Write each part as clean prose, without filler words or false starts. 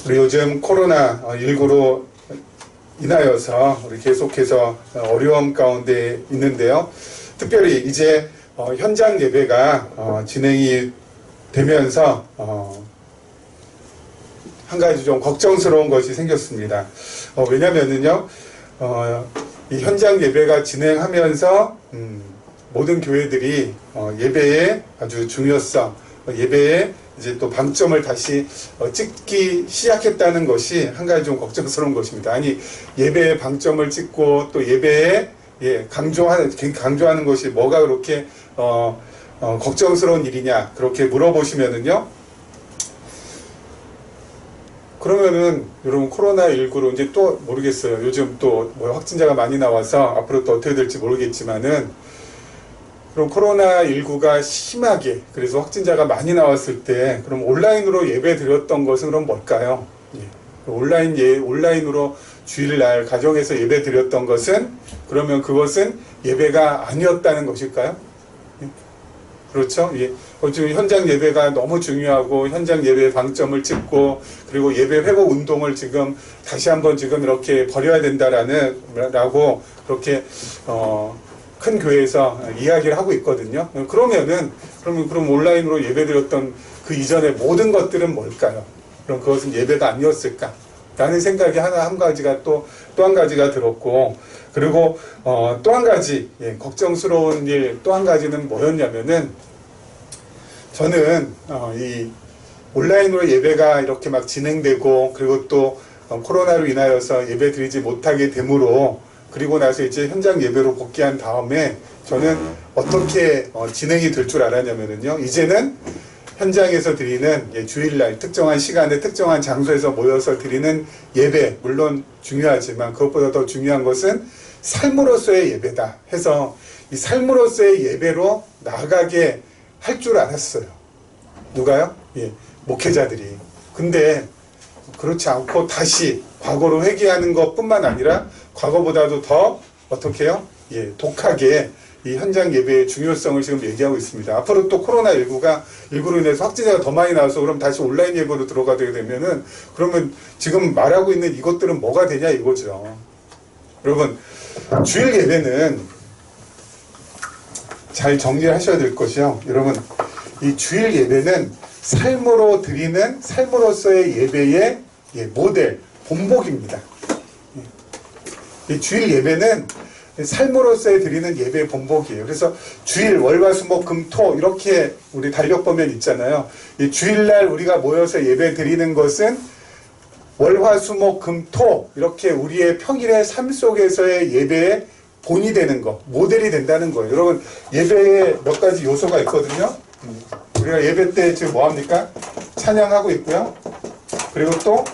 우리 요즘 코로나19로 인하여서 우리 계속해서 어려움 가운데 있는데요. 특별히 이제 현장 예배가 진행이 되면서 한 가지 좀 걱정스러운 것이 생겼습니다. 왜냐면은요, 이 현장 예배가 진행하면서 모든 교회들이 예배의 아주 중요성, 예배의 이제 또 방점을 다시 찍기 시작했다는 것이 한 가지 좀 걱정스러운 것입니다. 아니, 예배의 방점을 찍고 또 예배에 강조하는 것이 뭐가 그렇게 걱정스러운 일이냐, 그렇게 물어보시면은요, 그러면은 여러분 코로나19로 이제 또 모르겠어요. 요즘 또 뭐 확진자가 많이 나와서 앞으로 또 어떻게 될지 모르겠지만은, 그럼 코로나19가 심하게, 그래서 확진자가 많이 나왔을 때 그럼 온라인으로 예배 드렸던 것은 그럼 뭘까요? 온라인으로 주일날 가정에서 예배 드렸던 것은, 그러면 그것은 예배가 아니었다는 것일까요? 그렇죠? 지금 현장 예배가 너무 중요하고 현장 예배의 방점을 찍고, 그리고 예배 회복 운동을 지금 다시 한번 지금 이렇게 벌여야 된다라고 그렇게 큰 교회에서 이야기를 하고 있거든요. 그럼 온라인으로 예배드렸던 그 이전의 모든 것들은 뭘까요? 그럼 그것은 예배가 아니었을까? 라는 생각이 한 가지가 또 한 가지가 들었고, 그리고 또 한 가지 걱정스러운 일 또 한 가지는 뭐였냐면은, 저는 이 온라인으로 예배가 이렇게 막 진행되고, 그리고 또 코로나로 인하여서 예배 드리지 못하게 되므로, 그리고 나서 이제 현장 예배로 복귀한 다음에 저는 어떻게 진행이 될 줄 알았냐면요, 이제는 현장에서 드리는 주일날 특정한 시간에 특정한 장소에서 모여서 드리는 예배, 물론 중요하지만 그것보다 더 중요한 것은 삶으로서의 예배다 해서, 이 삶으로서의 예배로 나아가게 할 줄 알았어요. 누가요? 목회자들이. 근데 그렇지 않고 다시 과거로 회귀하는 것뿐만 아니라 과거보다도 더 어떻게 해요? 독하게 이 현장 예배의 중요성을 지금 얘기하고 있습니다. 앞으로 또 코로나19로 인해서 확진자가 더 많이 나와서 그럼 다시 온라인 예배로 들어가게 되면은, 그러면 지금 말하고 있는 이것들은 뭐가 되냐 이거죠. 여러분, 주일 예배는 잘 정리하셔야 될 것이요. 여러분, 이 주일 예배는 삶으로 드리는 삶으로서의 예배의 모델, 본보기입니다. 이 주일 예배는 삶으로서의 드리는 예배의 본보기예요. 그래서 주일, 월화수목금토 이렇게 우리 달력 보면 있잖아요. 이 주일날 우리가 모여서 예배 드리는 것은 월화수목금토 이렇게 우리의 평일의 삶 속에서의 예배의 본이 되는 거, 모델이 된다는 거예요. 여러분, 예배에 몇 가지 요소가 있거든요. 우리가 예배 때 지금 뭐합니까? 찬양하고 있고요. 그리고 또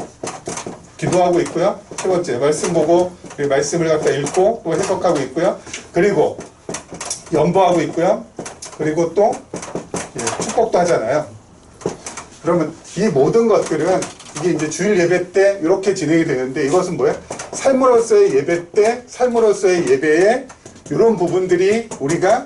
기도하고 있고요. 세 번째, 말씀 보고 말씀을 갖다 읽고 또 해석하고 있고요. 그리고 연보하고 있고요. 그리고 또 축복도 하잖아요. 그러면 이 모든 것들은 이게 이제 주일 예배 때 이렇게 진행이 되는데, 이것은 뭐예요? 삶으로서의 예배 때 삶으로서의 예배에 이런 부분들이 우리가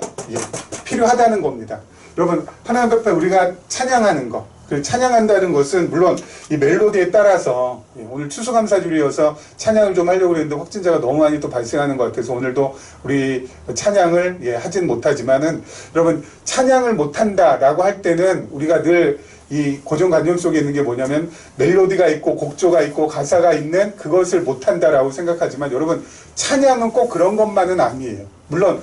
필요하다는 겁니다. 여러분, 하나님 앞에 우리가 찬양하는 것, 찬양한다는 것은 물론 이 멜로디에 따라서, 오늘 추수감사주일이어서 찬양을 좀 하려고 했는데 확진자가 너무 많이 또 발생하는 것 같아서 오늘도 우리 찬양을 하진 못하지만은, 여러분, 찬양을 못한다라고 할 때는 우리가 늘 이 고정관념 속에 있는 게 뭐냐면, 멜로디가 있고 곡조가 있고 가사가 있는 그것을 못한다라고 생각하지만, 여러분, 찬양은 꼭 그런 것만은 아니에요. 물론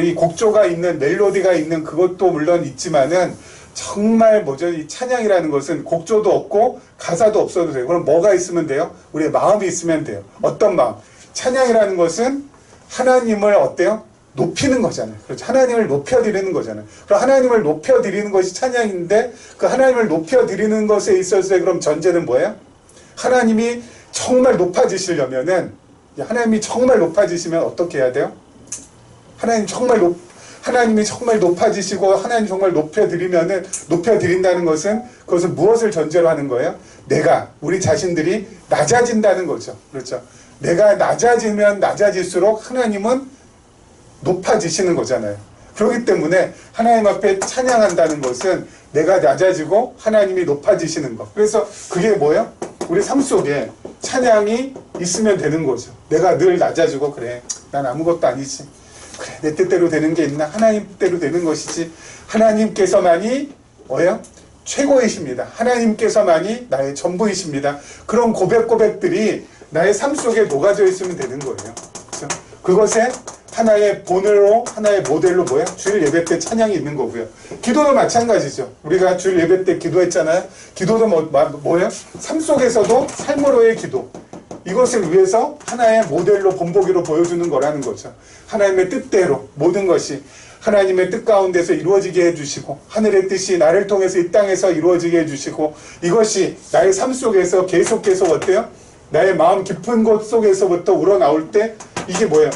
이 곡조가 있는, 멜로디가 있는 그것도 물론 있지만은, 정말 이 찬양이라는 것은 곡조도 없고 가사도 없어도 돼요. 그럼 뭐가 있으면 돼요? 우리의 마음이 있으면 돼요. 어떤 마음? 찬양이라는 것은 하나님을 어때요? 높이는 거잖아요. 그렇죠? 하나님을 높여드리는 거잖아요. 그럼 하나님을 높여드리는 것이 찬양인데, 그 하나님을 높여드리는 것에 있어서의 그럼 전제는 뭐예요? 하나님이 정말 높아지시려면은, 하나님이 정말 높아지시면 어떻게 해야 돼요? 하나님이 정말 높아지시고 하나님 정말 높여드린다는 것은, 그것은 무엇을 전제로 하는 거예요? 우리 자신들이 낮아진다는 거죠. 그렇죠? 내가 낮아지면 낮아질수록 하나님은 높아지시는 거잖아요. 그렇기 때문에 하나님 앞에 찬양한다는 것은 내가 낮아지고 하나님이 높아지시는 것. 그래서 그게 뭐예요? 우리 삶 속에 찬양이 있으면 되는 거죠. 내가 늘 낮아지고 그래. 난 아무것도 아니지. 그래. 내 뜻대로 되는 게 있나? 하나님 뜻대로 되는 것이지. 하나님께서만이 뭐예요? 최고이십니다. 하나님께서만이 나의 전부이십니다. 그런 고백들이 나의 삶 속에 녹아져 있으면 되는 거예요. 그렇죠? 그것에 하나의 본으로, 하나의 모델로 뭐야? 주일 예배 때 찬양이 있는 거고요. 기도도 마찬가지죠. 우리가 주일 예배 때 기도했잖아요. 기도도 뭐예요? 삶 속에서도 삶으로의 기도. 이것을 위해서 하나의 모델로 본보기로 보여주는 거라는 거죠. 하나님의 뜻대로 모든 것이 하나님의 뜻 가운데서 이루어지게 해주시고 하늘의 뜻이 나를 통해서 이 땅에서 이루어지게 해주시고 이것이 나의 삶 속에서 계속해서 어때요? 나의 마음 깊은 곳 속에서부터 우러나올 때 이게 뭐예요?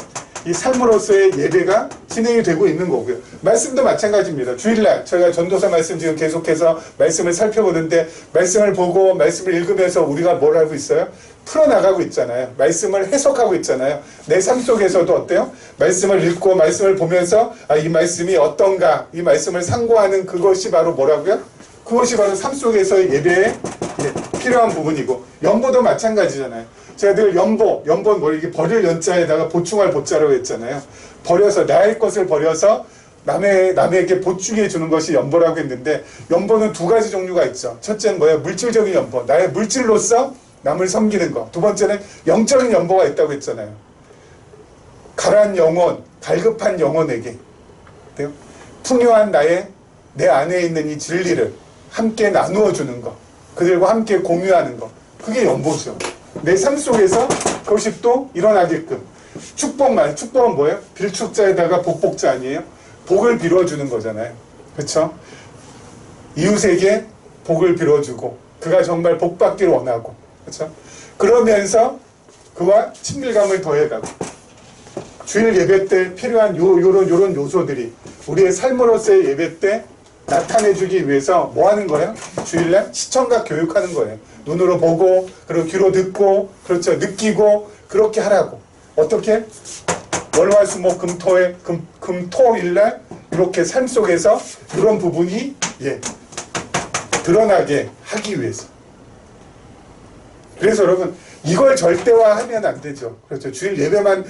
이 삶으로서의 예배가 진행이 되고 있는 거고요. 말씀도 마찬가지입니다. 주일날 저희가 전도서 말씀 지금 계속해서 말씀을 살펴보는데 말씀을 보고 말씀을 읽으면서 우리가 뭘 하고 있어요? 풀어나가고 있잖아요. 말씀을 해석하고 있잖아요. 내 삶 속에서도 어때요? 말씀을 읽고 말씀을 보면서 이 말씀이 어떤가 이 말씀을 상고하는 그것이 바로 뭐라고요? 그것이 바로 삶 속에서의 예배에 필요한 부분이고 연보도 마찬가지잖아요. 제가 늘 연보는 뭐 이게 버릴 연자에다가 보충할 보자라고 했잖아요. 버려서 나의 것을 버려서 남에게 보충해 주는 것이 연보라고 했는데 연보는 두 가지 종류가 있죠. 첫째는 뭐예요? 물질적인 연보. 나의 물질로서 남을 섬기는 것. 두 번째는 영적인 연보가 있다고 했잖아요. 가란 영혼, 갈급한 영혼에게 풍요한 내 안에 있는 이 진리를 함께 나누어 주는 것. 그들과 함께 공유하는 것. 그게 연보죠. 내 삶 속에서 그것이 또 일어나게끔. 축복은 뭐예요? 빌축자에다가 복복자 아니에요? 복을 빌어주는 거잖아요. 그렇죠? 이웃에게 복을 빌어주고 그가 정말 복받기를 원하고 그렇죠? 그러면서 그와 친밀감을 더해가고 주일 예배 때 필요한 요런 요소들이 우리의 삶으로서의 예배 때 나타내주기 위해서 뭐 하는 거예요? 주일날 시청각 교육하는 거예요. 눈으로 보고 그리고 귀로 듣고 그렇죠? 느끼고 그렇게 하라고. 어떻게? 월화수목 금토일날 이렇게 삶 속에서 이런 부분이 드러나게 하기 위해서. 그래서 여러분 이걸 절대화하면 안 되죠. 그렇죠. 주일 예배만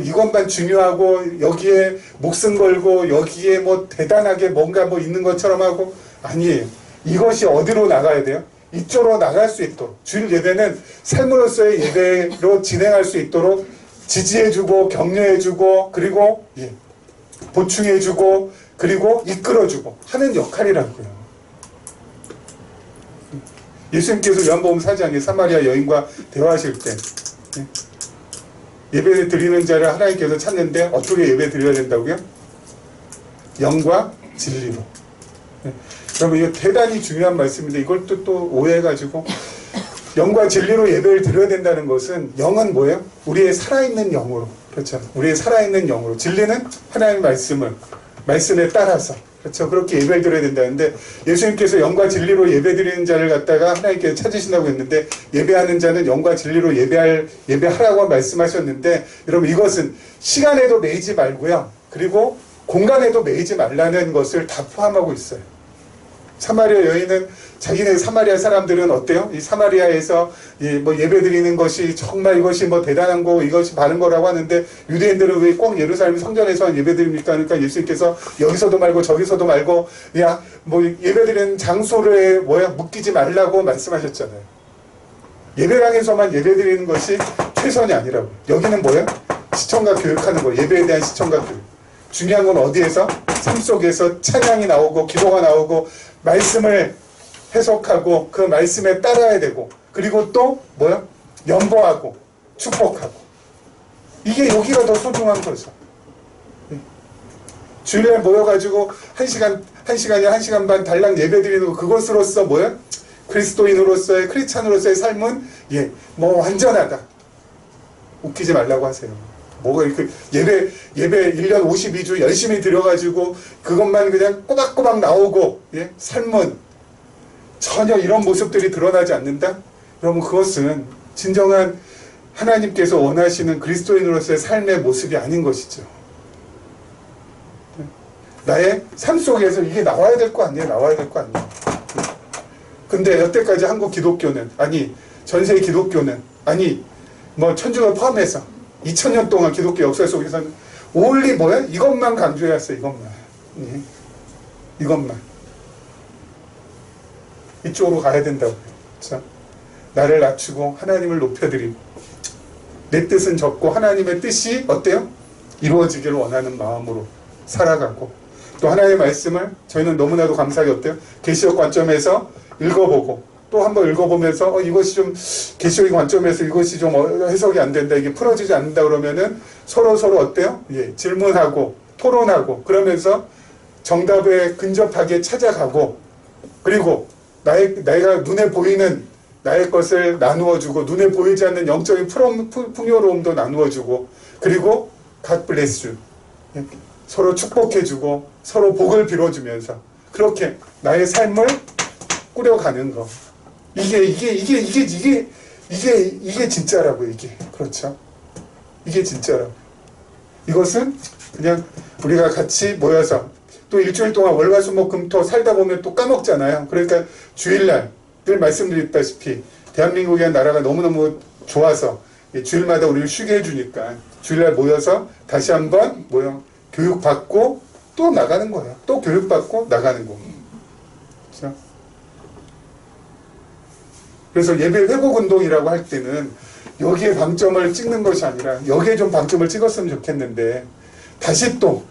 이것만 중요하고 여기에 목숨 걸고 여기에 뭐 대단하게 뭔가 뭐 있는 것처럼 하고 아니에요. 이것이 어디로 나가야 돼요? 이쪽으로 나갈 수 있도록 주일 예배는 삶으로서의 예배로 진행할 수 있도록 지지해주고 격려해주고 그리고 보충해주고 그리고 이끌어주고 하는 역할이라고요. 예수님께서 요한복음 4장에 사마리아 여인과 대화하실 때 예배 드리는 자를 하나님께서 찾는데 어떻게 예배 드려야 된다고요? 영과 진리로. 여러분 이거 대단히 중요한 말씀인데 이걸 또 오해해가지고 영과 진리로 예배를 드려야 된다는 것은 영은 뭐예요? 우리의 살아있는 영으로. 그렇죠. 우리의 살아있는 영으로. 진리는 하나님의 말씀에 따라서. 그렇죠. 그렇게 예배를 드려야 된다는데 예수님께서 영과 진리로 예배드리는 자를 갖다가 하나님께서 찾으신다고 했는데 예배하는 자는 영과 진리로 예배하라고 말씀하셨는데 여러분 이것은 시간에도 매이지 말고요. 그리고 공간에도 매이지 말라는 것을 다 포함하고 있어요. 사마리아 여인은 자기네 사마리아 사람들은 어때요? 이 사마리아에서 뭐 예배드리는 것이 정말 이것이 뭐 대단한 거 이것이 바른 거라고 하는데 유대인들은 왜 꼭 예루살렘 성전에서 예배드립니까? 그러니까 예수님께서 여기서도 말고 저기서도 말고 뭐 예배드리는 장소를 묶이지 말라고 말씀하셨잖아요. 예배당에서만 예배드리는 것이 최선이 아니라고. 여기는 뭐예요? 시청각 교육하는 거. 예배에 대한 시청각 교육. 중요한 건 어디에서? 삶 속에서 찬양이 나오고 기도가 나오고 말씀을 해석하고 그 말씀에 따라야 되고 그리고 또 연보하고 축복하고 이게 여기가 더 소중한 거죠. 주일에 모여가지고 1시간 반 달랑 예배드리는 거 그것으로서 그리스도인으로서의 크리스찬으로서의 삶은 뭐 완전하다. 웃기지 말라고 하세요. 예배 1년 52주 열심히 드려가지고 그것만 그냥 꼬박꼬박 나오고 삶은 전혀 이런 모습들이 드러나지 않는다? 여러분 그것은 진정한 하나님께서 원하시는 그리스도인으로서의 삶의 모습이 아닌 것이죠. 나의 삶 속에서 이게 나와야 될 거 아니에요? 나와야 될 거 아니에요? 근데 여태까지 한국 기독교는, 아니 전세 기독교는, 아니 뭐 천주교 포함해서 2000년 동안 기독교 역사 속에서는 올리 뭐야? 이것만 강조해왔어. 이것만. 예. 이것만. 이쪽으로 가야 된다고요. 그렇죠? 나를 낮추고 하나님을 높여드리고 내 뜻은 적고 하나님의 뜻이 어때요? 이루어지기를 원하는 마음으로 살아가고, 또 하나님의 말씀을 저희는 너무나도 감사하게 어때요? 계시록 관점에서 읽어보고, 또 한번 읽어보면서 이것이 좀 계시록 관점에서 이것이 좀 해석이 안 된다, 이게 풀어지지 않는다 그러면은 서로 어때요? 예, 질문하고 토론하고 그러면서 정답에 근접하게 찾아가고, 그리고 내가 눈에 보이는 나의 것을 나누어주고 눈에 보이지 않는 영적인 풍요로움도 나누어주고, 그리고 God bless you, 서로 축복해주고 서로 복을 빌어주면서 그렇게 나의 삶을 꾸려가는 거, 이게 진짜라고. 이게 그렇죠. 이게 진짜라고. 이것은 그냥 우리가 같이 모여서 또 일주일 동안 월화수목금토 살다 보면 또 까먹잖아요. 그러니까 주일날 늘 말씀드렸다시피 대한민국이라는 나라가 너무너무 좋아서 주일마다 우리를 쉬게 해주니까 주일날 모여서 다시 한번 교육받고 또 나가는 거예요. 또 교육받고 나가는 거예요. 그렇죠? 그래서 예배 회복운동이라고 할 때는 여기에 방점을 찍는 것이 아니라 여기에 좀 방점을 찍었으면 좋겠는데, 다시 또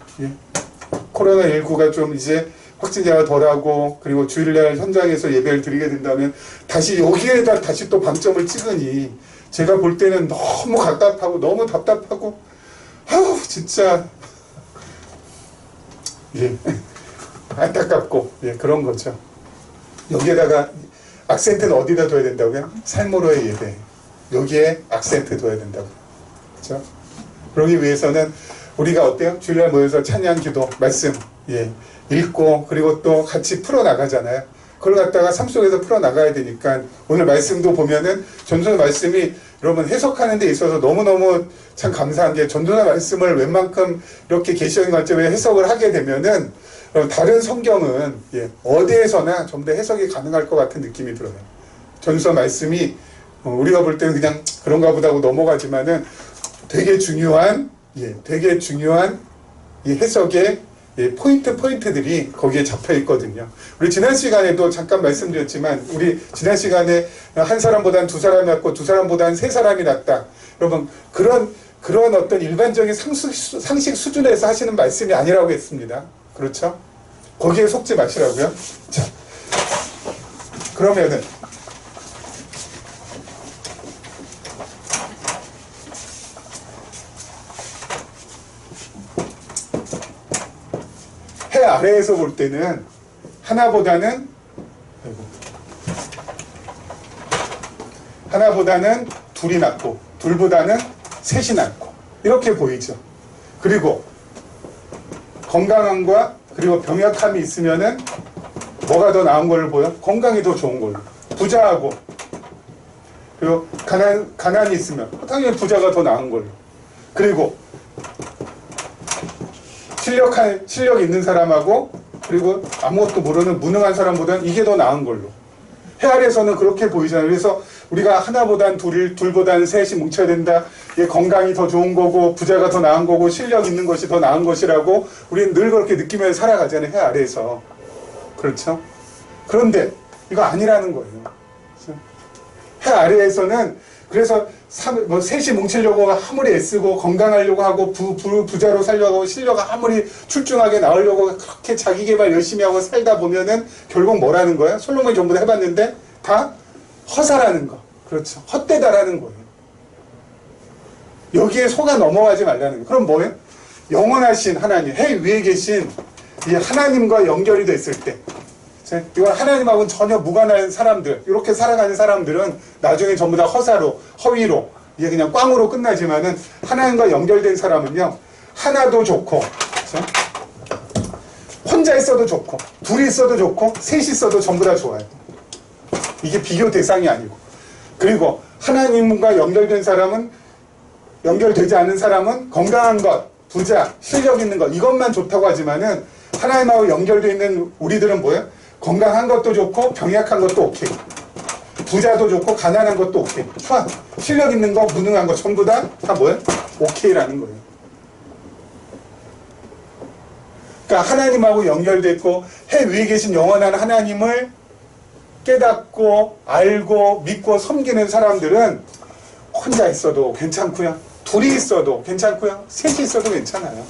코로나19가 좀 이제 확진자가 덜하고 그리고 주일날 현장에서 예배를 드리게 된다면 다시 여기에다 다시 또 방점을 찍으니 제가 볼 때는 너무 답답하고 너무 답답하고 아우 진짜 안타깝고 그런 거죠. 여기에다가 악센트는 어디다 둬야 된다고요? 삶으로의 예배, 여기에 악센트 둬야 된다고. 그렇죠? 그러기 위해서는 우리가 어때요? 주일날 모여서 찬양, 기도, 말씀 읽고 그리고 또 같이 풀어나가잖아요. 그걸 갖다가 삶 속에서 풀어나가야 되니까 오늘 말씀도 보면은 전도서 말씀이 여러분 해석하는 데 있어서 너무너무 참 감사한 게, 전도서 말씀을 웬만큼 이렇게 계시적인 관점에 해석을 하게 되면은 다른 성경은 어디에서나 전부 다 해석이 가능할 것 같은 느낌이 들어요. 전도서 말씀이 우리가 볼 때는 그냥 그런가 보다 하고 넘어가지만은 되게 중요한 이 해석의 포인트들이 거기에 잡혀 있거든요. 우리 지난 시간에도 잠깐 말씀드렸지만, 우리 지난 시간에 한 사람보다는 두 사람이 낫고 두 사람보다는 세 사람이 낫다. 여러분, 그런 어떤 일반적인 상식 수준에서 하시는 말씀이 아니라고 했습니다. 그렇죠? 거기에 속지 마시라고요. 자, 그러면은 해 아래에서 볼 때는 하나보다는 둘이 낫고 둘보다는 셋이 낫고 이렇게 보이죠. 그리고 건강함과 그리고 병약함이 있으면은 뭐가 더 나은 걸로 보여? 건강이 더 좋은 걸로. 부자하고 그리고 가난이 있으면 당연히 부자가 더 나은 걸로. 그리고 실력 있는 사람하고 그리고 아무것도 모르는 무능한 사람보다는 이게 더 나은 걸로. 해 아래에서는 그렇게 보이잖아요. 그래서 우리가 하나보단 둘보단 셋이 뭉쳐야 된다. 건강이 더 좋은 거고 부자가 더 나은 거고 실력 있는 것이 더 나은 것이라고 우리는 늘 그렇게 느끼면서 살아가잖아요. 해 아래에서. 그렇죠? 그런데 이거 아니라는 거예요. 그렇죠? 해 아래에서는 그래서 셋이 뭉치려고 아무리 애쓰고 건강하려고 하고 부자로 살려고 하고 실력 아무리 출중하게 나오려고 그렇게 자기개발 열심히 하고 살다 보면은 결국 뭐라는 거예요? 솔로몬이 전부 다 해봤는데 다 허사라는 거. 그렇죠. 헛되다라는 거예요. 여기에 속아 넘어가지 말라는 거예요. 그럼 뭐예요? 영원하신 하나님, 해 위에 계신 이 하나님과 연결이 됐을 때, 이건 하나님하고는 전혀 무관한 사람들, 이렇게 살아가는 사람들은 나중에 전부 다 허사로, 허위로, 이게 그냥 꽝으로 끝나지만은 하나님과 연결된 사람은요, 하나도 좋고, 그렇죠? 혼자 있어도 좋고, 둘이 있어도 좋고, 셋이 있어도 전부 다 좋아요. 이게 비교 대상이 아니고. 그리고 하나님과 연결된 사람은, 연결되지 않은 사람은 건강한 것, 부자, 실력 있는 것, 이것만 좋다고 하지만은 하나님하고 연결되어 있는 우리들은 뭐예요? 건강한 것도 좋고 병약한 것도 오케이. 부자도 좋고 가난한 것도 오케이. 좋아. 실력 있는 거, 무능한 거 전부 다 뭐예요? 오케이라는 거예요. 그러니까 하나님하고 연결됐고 해 위에 계신 영원한 하나님을 깨닫고 알고 믿고 섬기는 사람들은 혼자 있어도 괜찮고요. 둘이 있어도 괜찮고요. 셋이 있어도 괜찮아요.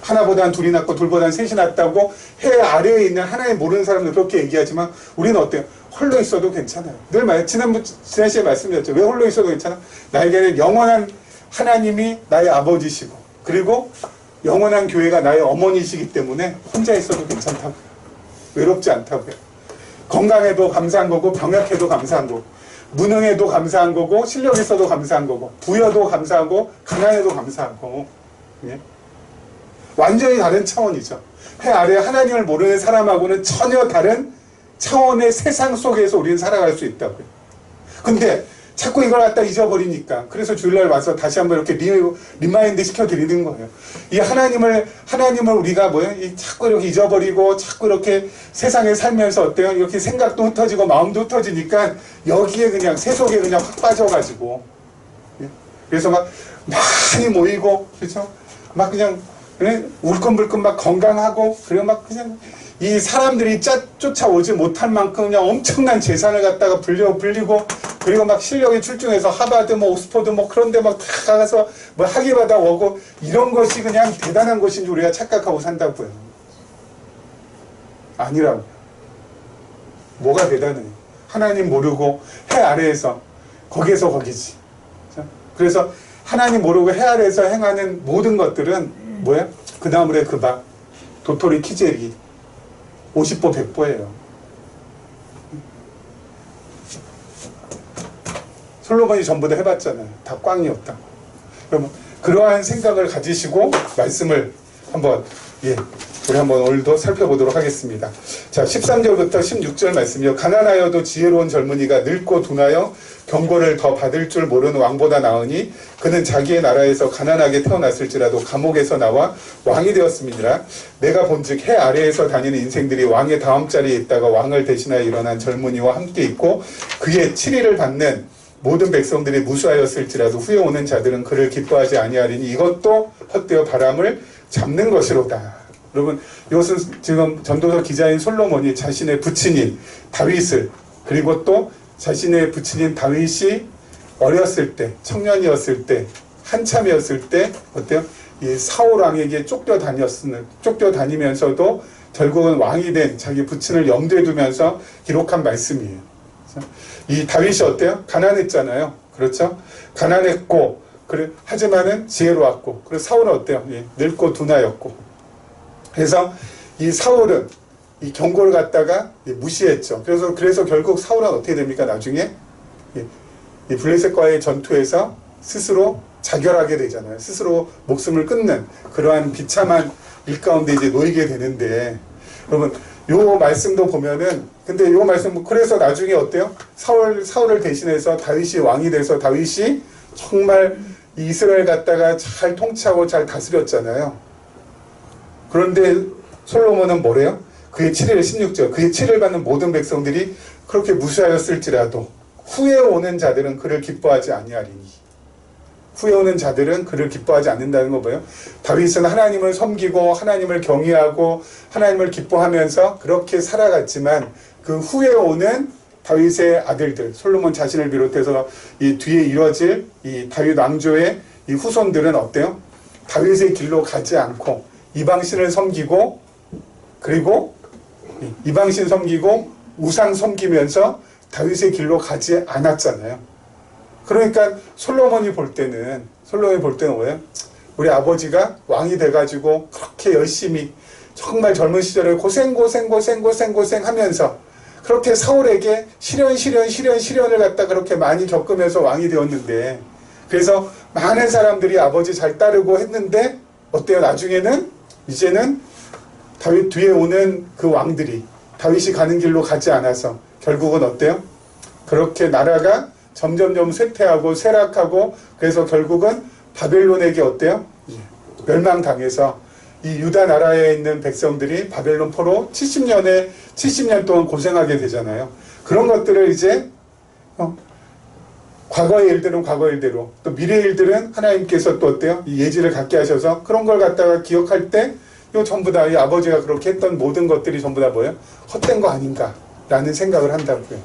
하나보단 둘이 낫고 둘보단 셋이 낫다고 해 아래에 있는 하나님 모르는 사람들 그렇게 얘기하지만 우리는 어때요? 홀로 있어도 괜찮아요. 늘 지난 시간에 말씀드렸죠. 왜 홀로 있어도 괜찮아? 나에게는 영원한 하나님이 나의 아버지시고 그리고 영원한 교회가 나의 어머니시기 때문에 혼자 있어도 괜찮다고요. 외롭지 않다고요. 건강해도 감사한 거고 병약해도 감사한 거고 무능해도 감사한 거고 실력 있어도 감사한 거고 부여도 감사하고 가난해도 감사하고 예? 완전히 다른 차원이죠. 해 아래 하나님을 모르는 사람하고는 전혀 다른 차원의 세상 속에서 우리는 살아갈 수 있다고요. 근데 자꾸 이걸 갖다 잊어버리니까 그래서 주일날 와서 다시 한번 이렇게 리마인드 시켜드리는 거예요. 이 하나님을 우리가 자꾸 이렇게 잊어버리고 자꾸 이렇게 세상에 살면서 어때요? 이렇게 생각도 흩어지고 마음도 흩어지니까 여기에 그냥 세속에 그냥 확 빠져가지고 그래서 막 많이 모이고 그렇죠? 막 그냥 울끈불끈 막 건강하고 그리고 막 그냥 이 사람들이 쫓아오지 못할 만큼 그냥 엄청난 재산을 갖다가 불리고 그리고 막 실력이 출중해서 하버드 옥스퍼드 그런데 막 다 가서 학위 받아 오고 이런 것이 그냥 대단한 것인 줄 우리가 착각하고 산다고요. 아니라고요. 뭐가 대단해요? 하나님 모르고 해 아래에서 거기에서 거기지. 그래서 하나님 모르고 해 아래에서 행하는 모든 것들은 뭐야? 그나물의 그박, 도토리 키재기 50보 100보예요. 솔로몬이 전부 다 해봤잖아요. 다 꽝이었다. 그러면 그러한 생각을 가지시고 말씀을 한번 우리 한번 오늘도 살펴보도록 하겠습니다. 자, 13절부터 16절 말씀이요. 가난하여도 지혜로운 젊은이가 늙고 둔하여 경고를 더 받을 줄 모르는 왕보다 나으니 그는 자기의 나라에서 가난하게 태어났을지라도 감옥에서 나와 왕이 되었습니다. 내가 본즉 해 아래에서 다니는 인생들이 왕의 다음 자리에 있다가 왕을 대신하여 일어난 젊은이와 함께 있고 그의 치리를 받는 모든 백성들이 무수하였을지라도 후에 오는 자들은 그를 기뻐하지 아니하리니 이것도 헛되어 바람을 잡는 것이로다. 여러분, 이것은 지금 전도서 기자인 솔로몬이 자신의 부친인 다윗을 그리고 또 자신의 부친인 다윗이 어렸을 때, 청년이었을 때, 한참이었을 때 어때요? 이 사울 왕에게 쫓겨다니면서도 결국은 왕이 된 자기 부친을 염두에 두면서 기록한 말씀이에요. 이 다윗이 어때요? 가난했잖아요. 그렇죠? 가난했고, 하지만은 지혜로웠고, 그리고 사울은 어때요? 늙고 둔하였고. 그래서 이 사울은 이 경고를 갖다가 무시했죠. 그래서 결국 사울은 어떻게 됩니까? 나중에 이 블레셋과의 전투에서 스스로 자결하게 되잖아요. 스스로 목숨을 끊는 그러한 비참한 일 가운데 이제 놓이게 되는데, 여러분 요 말씀도 보면은 근데 요 말씀 그래서 나중에 어때요? 사울을 대신해서 다윗이 왕이 돼서 다윗이 정말 이스라엘 갖다가 잘 통치하고 잘 다스렸잖아요. 그런데 솔로몬은 뭐래요? 그의 16절 그의 치를 받는 모든 백성들이 그렇게 무시하였을지라도 후에 오는 자들은 그를 기뻐하지 아니하리니. 후에 오는 자들은 그를 기뻐하지 않는다는 거 뭐예요? 다윗은 하나님을 섬기고 하나님을 경외하고 하나님을 기뻐하면서 그렇게 살아갔지만 그 후에 오는 다윗의 아들들, 솔로몬 자신을 비롯해서 이 뒤에 이뤄질 이 다윗 왕조의 이 후손들은 어때요? 다윗의 길로 가지 않고 이방신을 섬기고 그리고 이방신 섬기고 우상 섬기면서 다윗의 길로 가지 않았잖아요. 그러니까 솔로몬이 볼 때는 뭐예요? 우리 아버지가 왕이 돼가지고 그렇게 열심히 정말 젊은 시절에 고생 하면서 그렇게 사울에게 시련을 갖다 그렇게 많이 겪으면서 왕이 되었는데, 그래서 많은 사람들이 아버지 잘 따르고 했는데 어때요? 나중에는 이제는 다윗 뒤에 오는 그 왕들이 다윗이 가는 길로 가지 않아서 결국은 어때요? 그렇게 나라가 점점점 쇠퇴하고 쇠락하고 그래서 결국은 바벨론에게 어때요? 멸망당해서 이 유다 나라에 있는 백성들이 바벨론 포로 70년 동안 고생하게 되잖아요. 그런 것들을 이제 과거의 일들은 과거의 일대로, 또 미래의 일들은 하나님께서 또 어때요? 이 예지를 갖게 하셔서 그런 걸 갖다가 기억할 때 이 전부 다 이 아버지가 그렇게 했던 모든 것들이 전부 다 뭐예요? 헛된 거 아닌가라는 생각을 한다고요.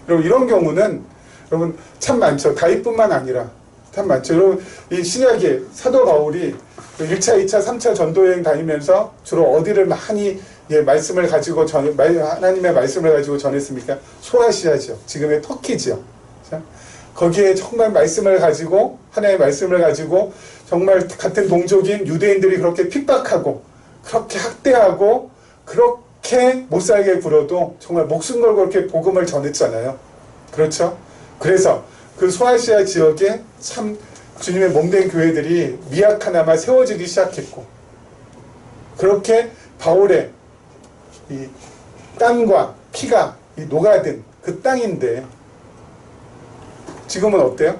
여러분 이런 경우는 여러분 참 많죠. 다윗뿐만 아니라 참 많죠. 여러분 이 신약에 사도 바울이 1차, 2차, 3차 전도여행 다니면서 주로 어디를 많이 말씀을 가지고 하나님의 말씀을 가지고 전했습니까? 소아시아죠. 지금의 터키죠. 거기에 정말 말씀을 가지고 하나님의 말씀을 가지고 정말 같은 동족인 유대인들이 그렇게 핍박하고 그렇게 학대하고 그렇게 못살게 굴어도 정말 목숨 걸고 그렇게 복음을 전했잖아요. 그렇죠? 그래서 그 소아시아 지역에 참 주님의 몸된 교회들이 미약하나마 세워지기 시작했고 그렇게 바울의 이 땀과 피가 이 녹아든 그 땅인데 지금은 어때요?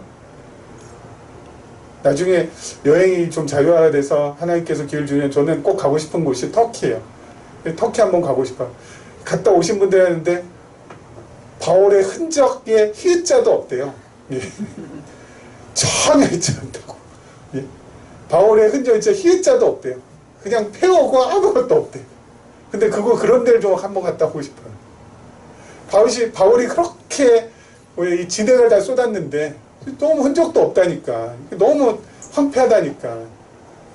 나중에 여행이 좀 자유화돼서 하나님께서 기회를 주면 저는 꼭 가고 싶은 곳이 터키예요. 터키 한번 가고 싶어요. 갔다 오신 분들 하는데 바울의 흔적에 히읗자도 없대요. 예. 전혀 있지 않다고. 예. 바울의 흔적에 히읗자도 없대요. 그냥 폐허고 아무것도 없대요. 근데 그런 데를 좀 한번 갔다 오고 싶어요. 바울이 그렇게 이 진액을 다 쏟았는데 너무 흔적도 없다니까. 너무 황폐하다니까.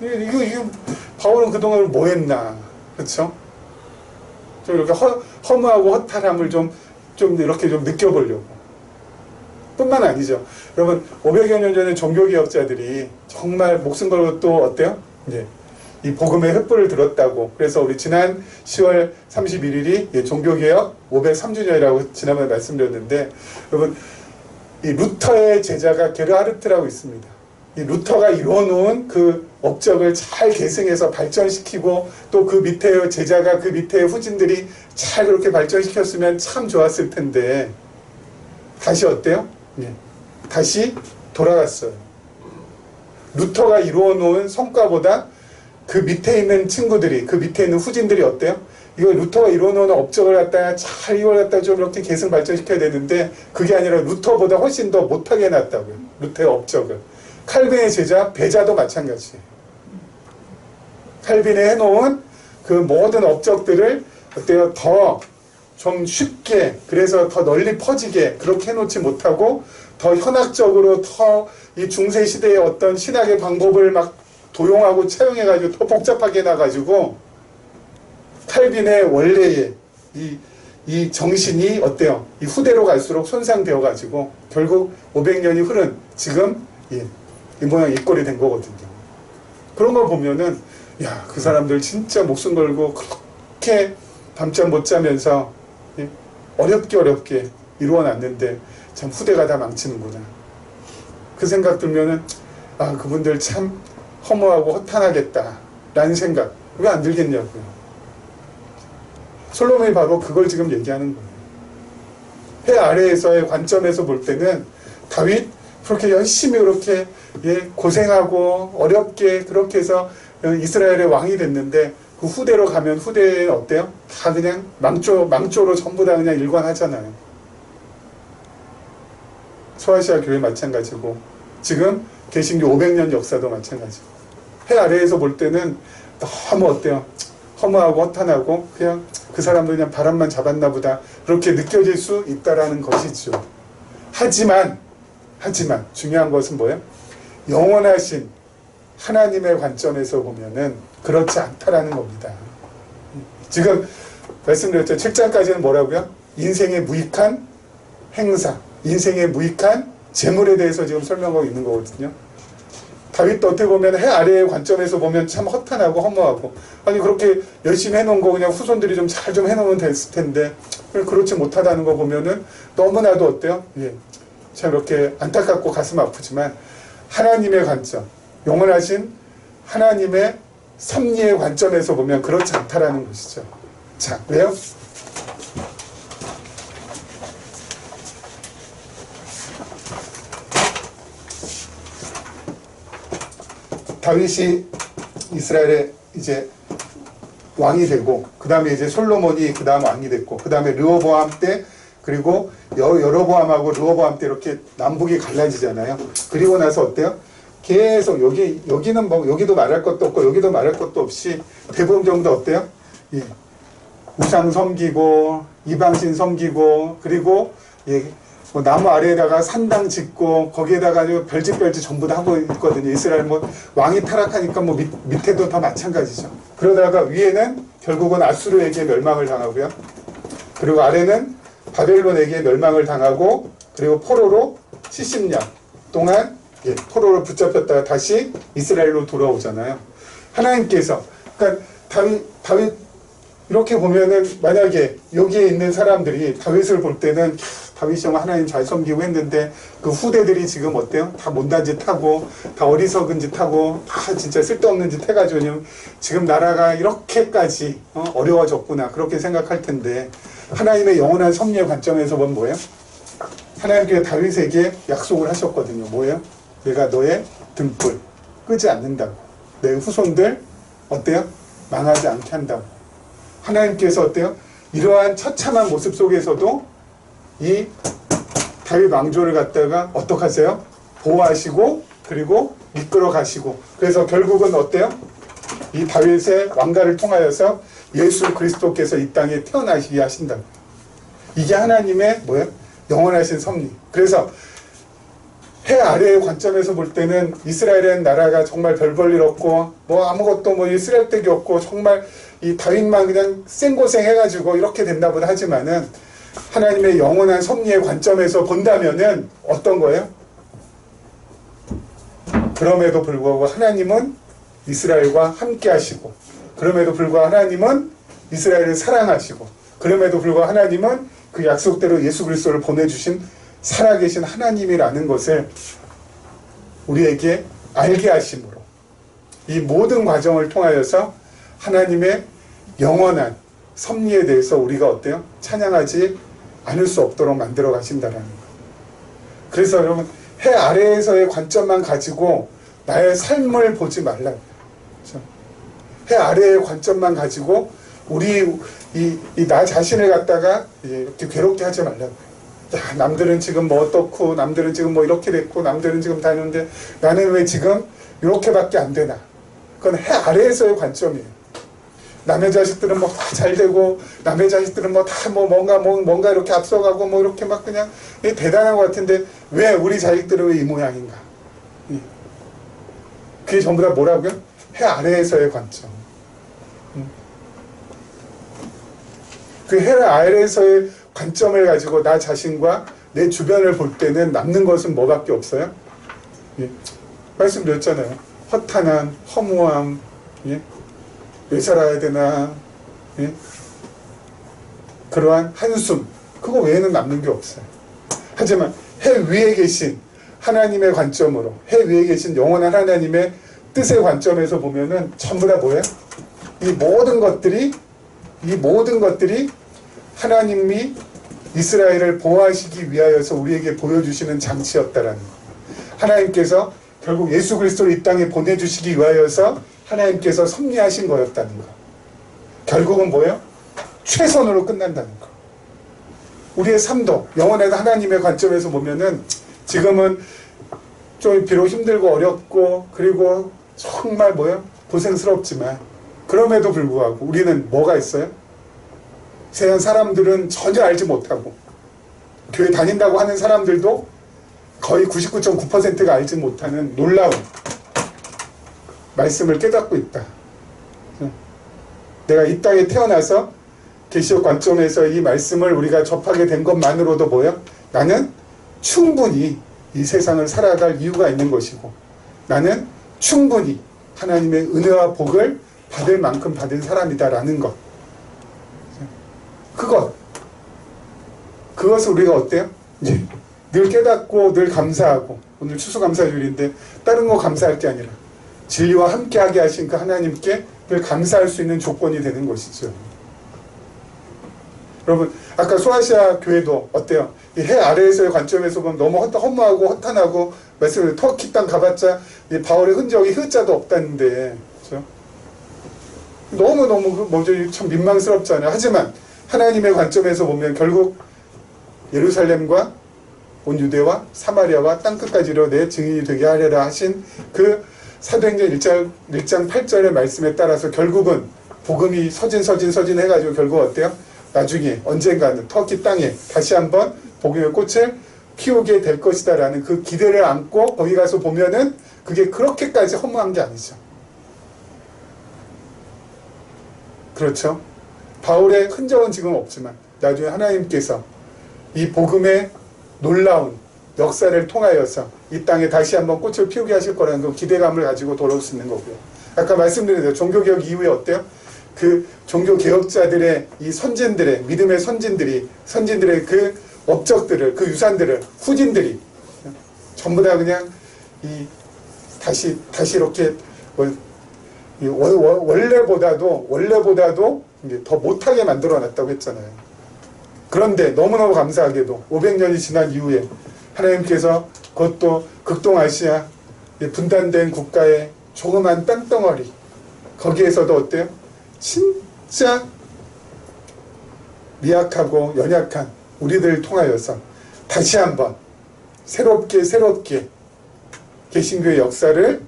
이거 바울은 그동안 뭐 했나. 그렇죠? 좀 이렇게 허무하고 허탈함을 좀 이렇게 좀 느껴보려고. 뿐만 아니죠. 여러분 500여 년 전에 종교개혁자들이 정말 목숨 걸고 또 어때요? 예. 이 복음의 횃불을 들었다고. 그래서 우리 지난 10월 31일이 종교개혁 503주년이라고 지난번에 말씀드렸는데 여러분 이 루터의 제자가 게르하르트라고 있습니다. 이 루터가 이루어놓은 그 업적을 잘 계승해서 발전시키고 또 그 밑에 제자가 그 밑에 후진들이 잘 그렇게 발전시켰으면 참 좋았을 텐데 다시 어때요? 예. 다시 돌아갔어요. 루터가 이루어놓은 성과보다 그 밑에 있는 친구들이, 그 밑에 있는 후진들이 어때요? 이거 루터가 이루어놓은 업적을 갖다가 잘 이걸 갖다가 좀 이렇게 계승 발전시켜야 되는데 그게 아니라 루터보다 훨씬 더 못하게 해놨다고요. 루터의 업적을. 칼빈의 제자 베자도 마찬가지예요. 칼빈이 해놓은 그 모든 업적들을 어때요? 더 좀 쉽게, 그래서 더 널리 퍼지게 그렇게 해놓지 못하고 더 현학적으로 더 이 중세 시대의 어떤 신학의 방법을 막 도용하고 차용해가지고 더 복잡하게 해놔가지고 칼빈의 원래의 이 정신이 어때요? 이 후대로 갈수록 손상되어가지고 결국 500년이 흐른 지금 이 모양 이 꼴이 된 거거든요. 그런 거 보면은 야, 그 사람들 진짜 목숨 걸고 그렇게 밤잠 못 자면서 어렵게 이루어놨는데 참 후대가 다 망치는구나. 그 생각 들면은 아, 그분들 참 허무하고 허탄하겠다 라는 생각 왜 안 들겠냐고요. 솔로몬이 바로 그걸 지금 얘기하는 거예요. 해 아래에서의 관점에서 볼 때는 다윗 그렇게 열심히 그렇게 고생하고 어렵게 그렇게 해서 이스라엘의 왕이 됐는데 그 후대로 가면 후대는 어때요? 다 그냥 망조로 전부 다 그냥 일관하잖아요. 소아시아 교회 마찬가지고 지금 개신교 500년 역사도 마찬가지고 해 아래에서 볼 때는 너무 어때요? 허무하고 허탄하고 그냥 그 사람들 그냥 바람만 잡았나 보다 그렇게 느껴질 수 있다라는 것이죠. 하지만 중요한 것은 뭐예요? 영원하신 하나님의 관점에서 보면은 그렇지 않다라는 겁니다. 지금 말씀드렸죠. 7장까지는 뭐라고요? 인생의 무익한 행사, 인생의 무익한 재물에 대해서 지금 설명하고 있는 거거든요. 다윗도 어떻게 보면 해 아래의 관점에서 보면 참 허탄하고 허무하고 아니 그렇게 열심히 해놓은 거 그냥 후손들이 좀 잘 좀 해놓으면 됐을 텐데 그렇지 못하다는 거 보면은 너무나도 어때요? 참 이렇게 안타깝고 가슴 아프지만 하나님의 관점, 영원하신 하나님의 섭리의 관점에서 보면 그렇지 않다라는 것이죠. 자, 왜요? 다윗이 이스라엘의 이제 왕이 되고, 그 다음에 이제 솔로몬이 그 다음 왕이 됐고, 그 다음에 르호보암 때, 그리고 여로보암하고 르호보암 때 이렇게 남북이 갈라지잖아요. 그리고 나서 어때요? 계속 여기는 뭐 여기도 말할 것도 없고 여기도 말할 것도 없이 대부분 정도 어때요? 예. 우상 섬기고 이방신 섬기고, 그리고 예. 뭐 나무 아래에다가 산당 짓고 거기에다가 별짓 전부 다 하고 있거든요. 이스라엘 뭐 왕이 타락하니까 뭐 밑에도 다 마찬가지죠. 그러다가 위에는 결국은 아수르에게 멸망을 당하고요. 그리고 아래는 바벨론에게 멸망을 당하고, 그리고 포로로 70년 동안 포로로 붙잡혔다가 다시 이스라엘로 돌아오잖아요. 하나님께서, 그러니까 다윗 이렇게 보면은 만약에 여기에 있는 사람들이 다윗을 볼 때는 다윗이 정말 하나님 잘 섬기고 했는데 그 후대들이 지금 어때요? 다 못난 짓 하고 다 어리석은 짓 하고 다 진짜 쓸데없는 짓 해가지고 지금 나라가 이렇게까지 어려워졌구나 그렇게 생각할 텐데, 하나님의 영원한 섭리의 관점에서 보면 뭐예요? 하나님께서 다윗에게 약속을 하셨거든요. 뭐예요? 내가 너의 등불 끄지 않는다고, 내 후손들 어때요? 망하지 않게 한다고. 하나님께서 어때요? 이러한 처참한 모습 속에서도 이 다윗 왕조를 갖다가 어떻게 하세요? 보호하시고 그리고 이끌어 가시고, 그래서 결국은 어때요? 이 다윗의 왕가를 통하여서 예수 그리스도께서 이 땅에 태어나시게 하신다. 이게 하나님의 뭐예요? 영원하신 섭리. 그래서 해 아래의 관점에서 볼 때는 이스라엘의 나라가 정말 별 볼 일 없고 뭐 아무것도 뭐 이스라엘 댁이 없고 정말 이 다윗만 그냥 생고생 해가지고 이렇게 됐나 보다 하지만은, 하나님의 영원한 섭리의 관점에서 본다면은 어떤 거예요? 그럼에도 불구하고 하나님은 이스라엘과 함께 하시고, 그럼에도 불구하고 하나님은 이스라엘을 사랑하시고, 그럼에도 불구하고 하나님은 그 약속대로 예수 그리스도를 보내주신 살아계신 하나님이라는 것을 우리에게 알게 하심으로 이 모든 과정을 통하여서 하나님의 영원한 섭리에 대해서 우리가 어때요? 찬양하지 않을 수 없도록 만들어 가신다라는 거. 그래서 여러분, 해 아래에서의 관점만 가지고 나의 삶을 보지 말라. 그렇죠? 해 아래의 관점만 가지고 우리 나 자신을 갖다가 이렇게 괴롭게 하지 말라. 야, 남들은 지금 뭐 어떻고, 남들은 지금 뭐 이렇게 됐고, 남들은 지금 다 했는데 나는 왜 지금 이렇게밖에 안 되나? 그건 해 아래에서의 관점이에요. 남의 자식들은 뭐 다 잘 되고, 남의 자식들은 뭐 다 뭐 뭔가 이렇게 앞서가고 뭐 이렇게 막 그냥 대단한 것 같은데 왜 우리 자식들은 왜 이 모양인가? 그게 전부 다 뭐라고요? 해 아래에서의 관점. 그 해 아래에서의 관점을 가지고 나 자신과 내 주변을 볼 때는 남는 것은 뭐밖에 없어요? 말씀드렸잖아요. 허탄함, 허무함, 왜 살아야 되나, 그러한 한숨, 그거 외에는 남는 게 없어요. 하지만 해 위에 계신 하나님의 관점으로, 해 위에 계신 영원한 하나님의 뜻의 관점에서 보면은 전부 다 뭐예요? 이 모든 것들이 하나님이 이스라엘을 보호하시기 위하여서 우리에게 보여주시는 장치였다라는 거. 하나님께서 결국 예수 그리스도를 이 땅에 보내주시기 위하여서 하나님께서 섭리하신 거였다는 거. 결국은 뭐예요? 최선으로 끝난다는 거. 우리의 삶도 영원한 하나님의 관점에서 보면은 지금은 좀 비록 힘들고 어렵고 그리고 정말 뭐예요? 고생스럽지만 그럼에도 불구하고 우리는 뭐가 있어요? 세상 사람들은 전혀 알지 못하고 교회 다닌다고 하는 사람들도 거의 99.9%가 알지 못하는 놀라운 말씀을 깨닫고 있다. 내가 이 땅에 태어나서 계시록 관점에서 이 말씀을 우리가 접하게 된 것만으로도 뭐예요? 나는 충분히 이 세상을 살아갈 이유가 있는 것이고, 나는 충분히 하나님의 은혜와 복을 받을 만큼 받은 사람이다라는 것. 그것을 우리가 어때요? 늘 깨닫고 늘 감사하고, 오늘 추수감사주일인데 다른 거 감사할 게 아니라 진리와 함께하게 하신 그 하나님께 늘 감사할 수 있는 조건이 되는 것이죠. 여러분, 아까 소아시아 교회도 어때요? 이 해 아래에서의 관점에서 보면 너무 허무하고 허탄하고, 말씀을 터키 땅 가봤자 이 바울의 흔적이 흑자도 없다는데, 그렇죠? 너무너무 뭐죠? 참 민망스럽잖아요. 하지만 하나님의 관점에서 보면 결국 예루살렘과 온 유대와 사마리아와 땅끝까지로 내 증인이 되게 하려라 하신 그 사도행전 1장 8절의 말씀에 따라서 결국은 복음이 서진 해가지고 결국 어때요? 나중에 언젠가는 터키 땅에 다시 한번 복음의 꽃을 피우게 될 것이다 라는 그 기대를 안고 거기 가서 보면은 그게 그렇게까지 허무한 게 아니죠. 그렇죠? 바울의 흔적은 지금 없지만 나중에 하나님께서 이 복음의 놀라운 역사를 통하여서 이 땅에 다시 한번 꽃을 피우게 하실 거라는 그 기대감을 가지고 돌아올 수 있는 거고요. 아까 말씀드린 대로 종교개혁 이후에 어때요? 그 종교개혁자들의 이 선진들의 믿음의 선진들의 그 업적들을, 그 유산들을 후진들이 전부 다 그냥 이 다시 이렇게 원래보다도 이제 더 못하게 만들어놨다고 했잖아요. 그런데 너무너무 감사하게도 500년이 지난 이후에 하나님께서 그것도 극동아시아 분단된 국가의 조그만 땅덩어리 거기에서도 어때요? 진짜 미약하고 연약한 우리들을 통하여서 다시 한번 새롭게 개신교의 역사를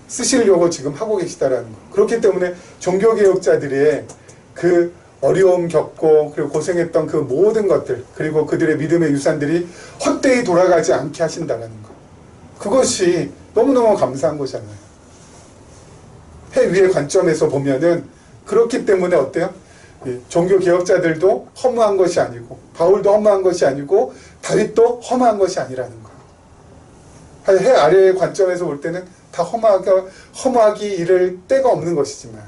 쓰시려고 지금 하고 계시다라는 거. 그렇기 때문에 종교개혁자들의 그 어려움 겪고 그리고 고생했던 그 모든 것들 그리고 그들의 믿음의 유산들이 헛되이 돌아가지 않게 하신다는 거. 그것이 너무너무 감사한 거잖아요. 해 위의 관점에서 보면은 그렇기 때문에 어때요? 종교개혁자들도 허무한 것이 아니고 바울도 허무한 것이 아니고 다윗도 허무한 것이 아니라는 거예요. 해 아래의 관점에서 볼 때는 다 허무하기 이를 때가 없는 것이지만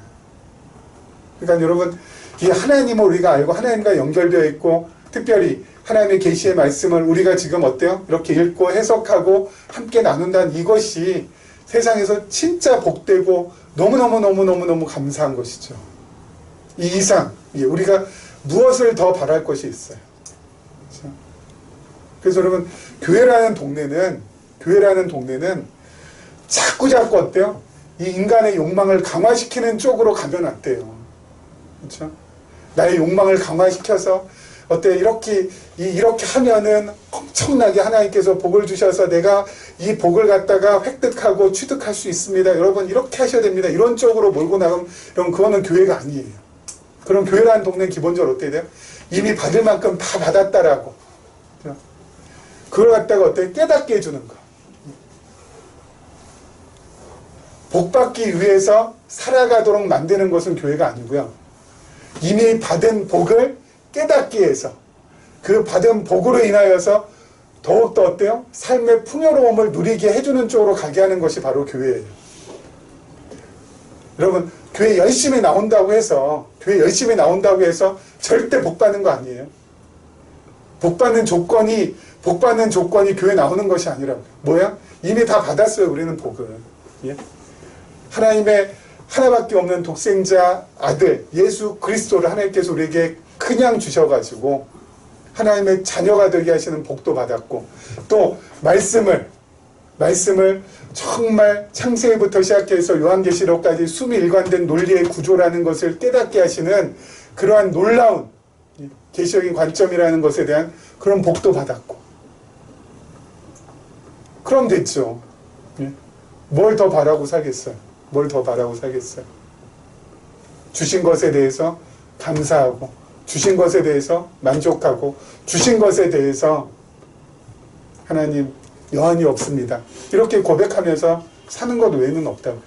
그러니까 여러분 이 하나님을 우리가 알고 하나님과 연결되어 있고 특별히 하나님의 계시의 말씀을 우리가 지금 어때요? 이렇게 읽고 해석하고 함께 나눈다는 이것이 세상에서 진짜 복되고 너무너무 감사한 것이죠. 이 이상 우리가 무엇을 더 바랄 것이 있어요. 그렇죠? 그래서 여러분 교회라는 동네는 자꾸 어때요? 이 인간의 욕망을 강화시키는 쪽으로 가면 안 돼요. 그렇죠? 나의 욕망을 강화시켜서 어때 이렇게 하면은 엄청나게 하나님께서 복을 주셔서 내가 이 복을 갖다가 획득하고 취득할 수 있습니다. 여러분 이렇게 하셔야 됩니다. 이런 쪽으로 몰고 나가면 여러분 그거는 교회가 아니에요. 그럼 교회라는 동네는 기본적으로 어떻게 돼요? 이미 받을 만큼 다 받았다라고. 그렇죠? 그걸 갖다가 어때 깨닫게 해주는 거. 복 받기 위해서 살아가도록 만드는 것은 교회가 아니고요. 이미 받은 복을 깨닫기 위해서 그 받은 복으로 인하여서 더욱더 어때요? 삶의 풍요로움을 누리게 해주는 쪽으로 가게 하는 것이 바로 교회예요. 여러분 교회 열심히 나온다고 해서 절대 복 받는 거 아니에요. 복 받는 조건이 교회 나오는 것이 아니라고요. 뭐야? 이미 다 받았어요. 우리는 복을. 예? 하나님의 하나밖에 없는 독생자 아들 예수 그리스도를 하나님께서 우리에게 그냥 주셔가지고 하나님의 자녀가 되게 하시는 복도 받았고 또 말씀을 정말 창세기부터 시작해서 요한계시록까지 수미일관된 논리의 구조라는 것을 깨닫게 하시는 그러한 놀라운 계시적인 관점이라는 것에 대한 그런 복도 받았고 그럼 됐죠. 뭘 더 바라고 살겠어요? 주신 것에 대해서 감사하고 주신 것에 대해서 만족하고 주신 것에 대해서 하나님 여한이 없습니다. 이렇게 고백하면서 사는 것 외에는 없다고요.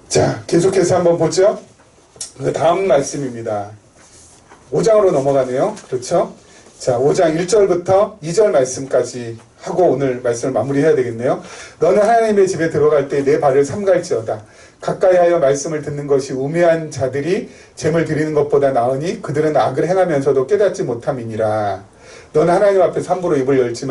자, 계속해서 한번 보죠. 그 다음 말씀입니다. 5장으로 넘어가네요. 그렇죠? 자, 5장 1절부터 2절 말씀까지 하고 오늘 말씀을 마무리해야 되겠네요. 너는 하나님의 집에 들어갈 때 내 발을 삼갈지어다. 가까이 하여 말씀을 듣는 것이 우매한 자들이 재물 드리는 것보다 나으니 그들은 악을 행하면서도 깨닫지 못함이니라. 너는 하나님 앞에서 함부로 입을 열지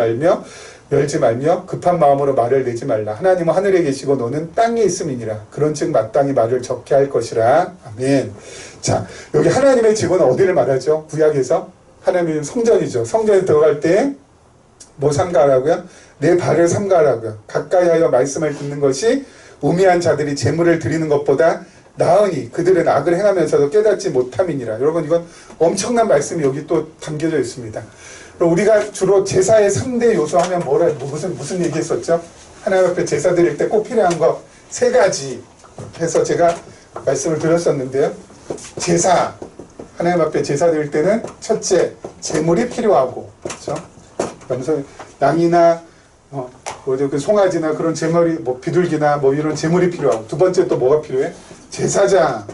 말며 급한 마음으로 말을 내지 말라. 하나님은 하늘에 계시고 너는 땅에 있음이니라. 그런즉 마땅히 말을 적게 할 것이라. 아멘. 자, 여기 하나님의 집은 어디를 말하죠? 구약에서 하나님은 성전이죠. 성전에 들어갈 때 뭐 삼가라고요? 내 발을 삼가라고요. 가까이 하여 말씀을 듣는 것이 우매한 자들이 제물을 드리는 것보다 나으니 그들은 악을 행하면서도 깨닫지 못함이니라. 여러분, 이건 엄청난 말씀이 여기 또 담겨져 있습니다. 우리가 주로 제사의 3대 요소 하면 무슨 얘기했었죠? 하나님 앞에 제사 드릴 때 꼭 필요한 거 3가지 해서 제가 말씀을 드렸었는데요. 제사, 하나님 앞에 제사 드릴 때는 첫째, 제물이 필요하고, 그렇죠? 그러면서 양이나 그 송아지나 그런 제물이, 비둘기나 이런 제물이 필요하고, 두 번째 또 뭐가 필요해? 제사장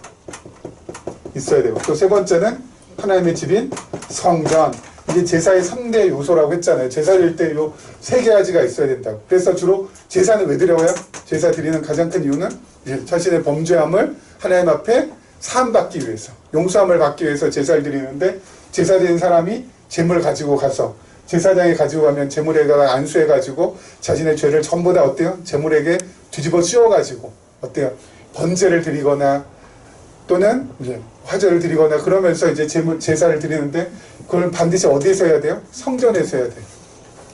있어야 되고, 또 세 번째는 하나님의 집인 성전. 이게 제사의 3대 요소라고 했잖아요. 제사 드릴 때 요 3가지가 있어야 된다고. 그래서 주로 제사는 왜 드려요? 제사 드리는 가장 큰 이유는 자신의 범죄함을 하나님 앞에 사함받기 위해서, 용서함을 받기 위해서 제사를 드리는데, 제사 드리는 사람이 제물을 가지고 가서 제사장에 가지고 가면 제물에다가 안수해가지고 자신의 죄를 전부 다 어때요? 제물에게 뒤집어 씌워가지고 어때요? 번제를 드리거나 또는 화제를 드리거나 그러면서 이제 제사를 드리는데, 그걸 반드시 어디에서 해야 돼요? 성전에서 해야 돼요.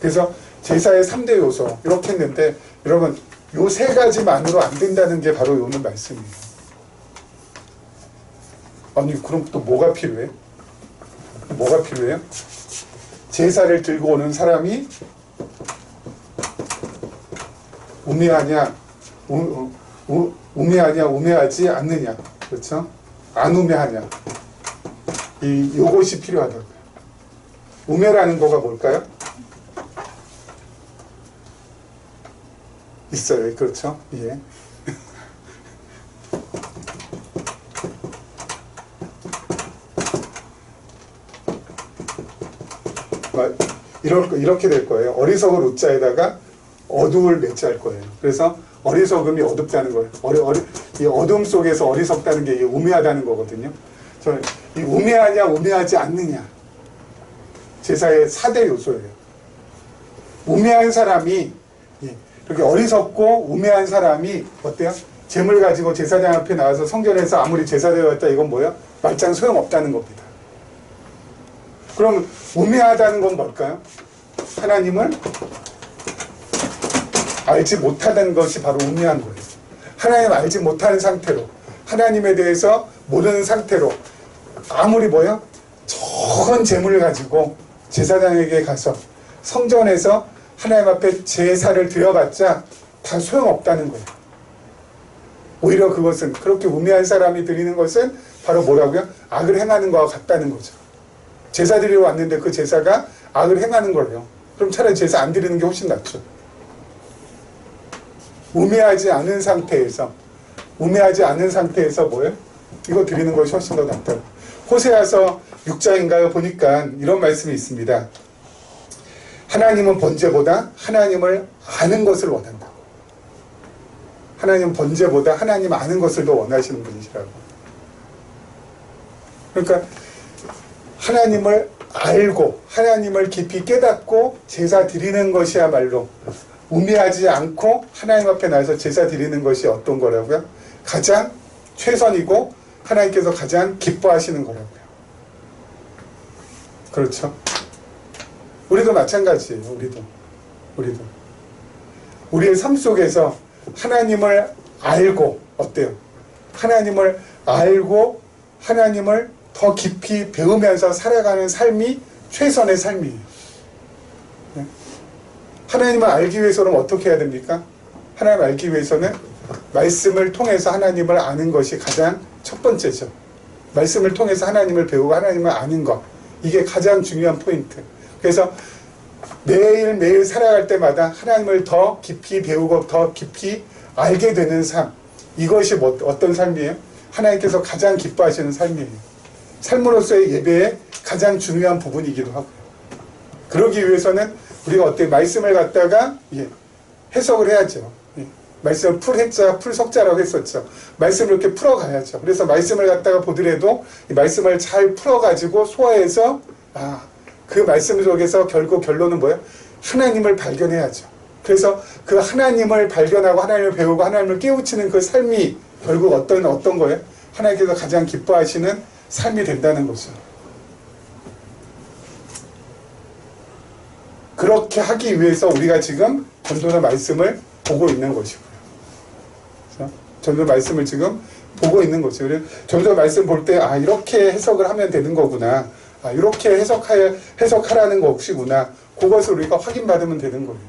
그래서 제사의 3대 요소 이렇게 했는데, 여러분 요 3가지만으로 안 된다는 게 바로 오늘 말씀이에요. 아니 그럼 또 뭐가 필요해? 뭐가 필요해요? 제사를 들고 오는 사람이 우매하냐, 우매하냐, 우매하지 않느냐, 그렇죠? 안 우매하냐, 요것이 필요하다고요. 우매라는 거가 뭘까요? 있어요, 그렇죠? 예. 이렇게 될 거예요. 어리석을 우자에다가 어두울 매자할 거예요. 그래서 어리석음이 어둡다는 거예요. 이 어둠 속에서 어리석다는 게 우매하다는 거거든요. 이 우매하냐, 우매하지 않느냐. 제사의 4대 요소예요. 우매한 사람이, 이렇게 어리석고 우매한 사람이 어때요? 재물 가지고 제사장 앞에 나와서 성전에서 아무리 제사되었다, 이건 뭐예요? 말짱 소용없다는 겁니다. 그럼 우매하다는 건 뭘까요? 하나님을 알지 못하다는 것이 바로 우매한 거예요. 하나님을 알지 못하는 상태로, 하나님에 대해서 모르는 상태로 아무리 적은 재물을 가지고 제사장에게 가서 성전에서 하나님 앞에 제사를 드려봤자 다 소용없다는 거예요. 오히려 그것은, 그렇게 우매한 사람이 드리는 것은 바로 뭐라고요? 악을 행하는 것과 같다는 거죠. 제사 드리러 왔는데 그 제사가 악을 행하는 거예요. 그럼 차라리 제사 안 드리는 게 훨씬 낫죠. 우매하지 않은 상태에서 뭐예요? 이거 드리는 것이 훨씬 더 낫다고. 호세아서 6장인가요? 보니까 이런 말씀이 있습니다. 하나님은 번제보다 하나님을 아는 것을 원한다고. 하나님은 번제보다 하나님 아는 것을 더 원하시는 분이시라고. 그러니까 하나님을 알고 하나님을 깊이 깨닫고 제사 드리는 것이야말로 우매하지 않고 하나님 앞에 나와서 제사 드리는 것이 어떤 거라고요? 가장 최선이고 하나님께서 가장 기뻐하시는 거라고요. 그렇죠? 우리도 마찬가지예요. 우리도 우리의 삶 속에서 하나님을 알고 어때요? 하나님을 알고 하나님을 더 깊이 배우면서 살아가는 삶이 최선의 삶이에요. 네? 하나님을 알기 위해서는 어떻게 해야 됩니까? 하나님을 알기 위해서는 말씀을 통해서 하나님을 아는 것이 가장 첫 번째죠. 말씀을 통해서 하나님을 배우고 하나님을 아는 것, 이게 가장 중요한 포인트. 그래서 매일매일 살아갈 때마다 하나님을 더 깊이 배우고 더 깊이 알게 되는 삶, 이것이 어떤 삶이에요? 하나님께서 가장 기뻐하시는 삶이에요. 삶으로서의 예배의 가장 중요한 부분이기도 하고요. 그러기 위해서는 우리가 어떻게 말씀을 갖다가 해석을 해야죠. 말씀을 풀해자, 풀석자라고 했었죠. 말씀을 이렇게 풀어가야죠. 그래서 말씀을 갖다가 보더라도 이 말씀을 잘 풀어가지고 소화해서 그 말씀 속에서 결국 결론은 뭐예요? 하나님을 발견해야죠. 그래서 그 하나님을 발견하고 하나님을 배우고 하나님을 깨우치는 그 삶이 결국 어떤 거예요? 하나님께서 가장 기뻐하시는 삶이 된다는 거죠. 그렇게 하기 위해서 우리가 지금 본문의 말씀을 보고 있는 것이고요. 점점 말씀을 지금 보고 있는 거죠. 그래서 점점 말씀 볼 때 아 이렇게 해석을 하면 되는 거구나. 아 이렇게 해석하라는 것이구나. 그것을 우리가 확인받으면 되는 거예요.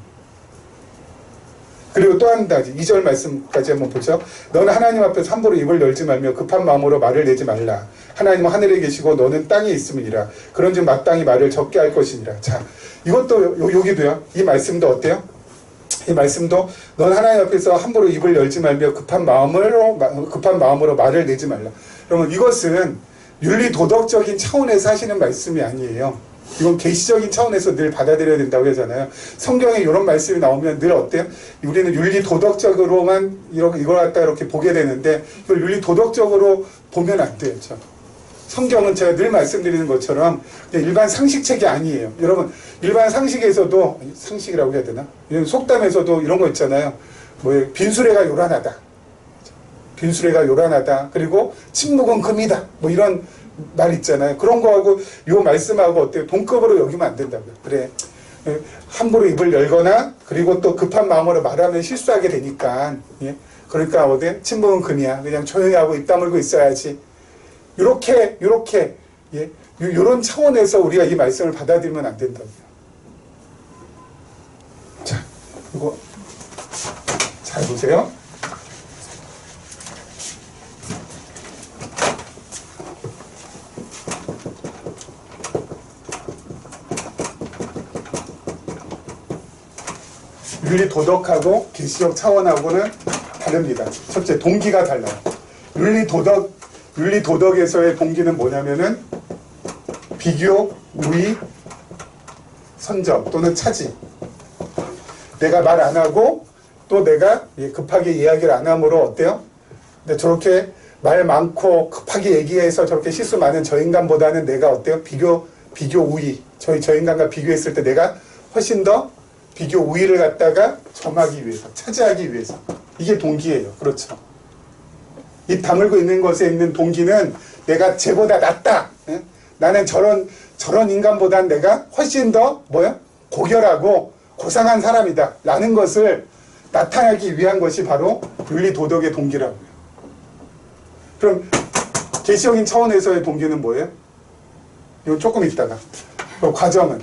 그리고 또 한 가지 2절 말씀까지 한번 보죠. 너는 하나님 앞에서 함부로 입을 열지 말며 급한 마음으로 말을 내지 말라. 하나님은 하늘에 계시고 너는 땅에 있음이니라. 그런즉 마땅히 말을 적게 할 것이니라. 자, 이것도 여기도요. 이 말씀도 어때요? 이 말씀도 넌 하나님 앞에서 함부로 입을 열지 말며 급한 마음으로 말을 내지 말라. 그러면 이것은 윤리 도덕적인 차원에서 하시는 말씀이 아니에요. 이건 계시적인 차원에서 늘 받아들여야 된다고 하잖아요. 성경에 이런 말씀이 나오면 늘 어때요? 우리는 윤리 도덕적으로만 이걸 갖다 이렇게 보게 되는데 이걸 윤리 도덕적으로 보면 안 돼요. 성경은 제가 늘 말씀드리는 것처럼 그냥 일반 상식책이 아니에요. 여러분 일반 상식에서도 상식이라고 해야 되나? 속담에서도 이런 거 있잖아요. 뭐 빈수레가 요란하다. 빈수레가 요란하다. 그리고 침묵은 금이다. 뭐 이런 말 있잖아요. 그런 거하고 요 말씀하고 어때요? 동급으로 여기면 안 된다고요. 그래. 함부로 입을 열거나 그리고 또 급한 마음으로 말하면 실수하게 되니까. 예? 그러니까 어때? 침묵은 금이야. 그냥 조용히 하고 입 다물고 있어야지. 요렇게 예? 요런 차원에서 우리가 이 말씀을 받아들이면 안 된다고요. 자, 이거 잘 보세요. 윤리 도덕하고 계시적 차원하고는 다릅니다. 첫째, 동기가 달라요. 윤리 도덕에서의 동기는 뭐냐면은 비교, 우위, 선점 또는 차지. 내가 말 안 하고 또 내가 급하게 이야기를 안 함으로 어때요? 근데 저렇게 말 많고 급하게 얘기해서 저렇게 실수 많은 저 인간보다는 내가 어때요? 비교 우위. 저 인간과 비교했을 때 내가 훨씬 더 비교 우위를 갖다가 점하기 위해서, 차지하기 위해서. 이게 동기예요. 그렇죠. 입 다물고 있는 것에 있는 동기는 내가 쟤보다 낫다. 예? 나는 저런 인간보단 내가 훨씬 더 고결하고 고상한 사람이다. 라는 것을 나타내기 위한 것이 바로 윤리 도덕의 동기라고요. 그럼 계시적인 차원에서의 동기는 뭐예요? 이거 조금 있다가. 그 과정은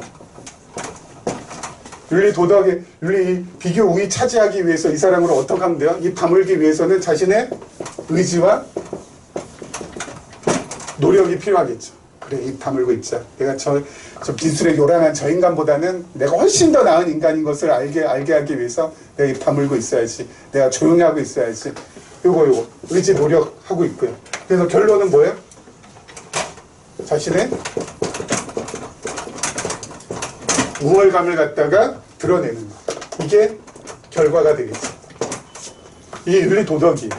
윤리 비교 우위 차지하기 위해서 이 사람으로 어떻게 하면 돼요? 입 다물기 위해서는 자신의 의지와 노력이 필요하겠죠. 그래, 입 다물고 있자. 내가 저 빈술에 요란한 저 인간보다는 내가 훨씬 더 나은 인간인 것을 알게 하기 위해서 내가 입 다물고 있어야지. 내가 조용히 하고 있어야지. 요거 의지 노력하고 있고요. 그래서 결론은 뭐예요? 자신의 우월감을 갖다가 드러내는 거. 이게 결과가 되겠죠. 이게 윤리 도덕이에요.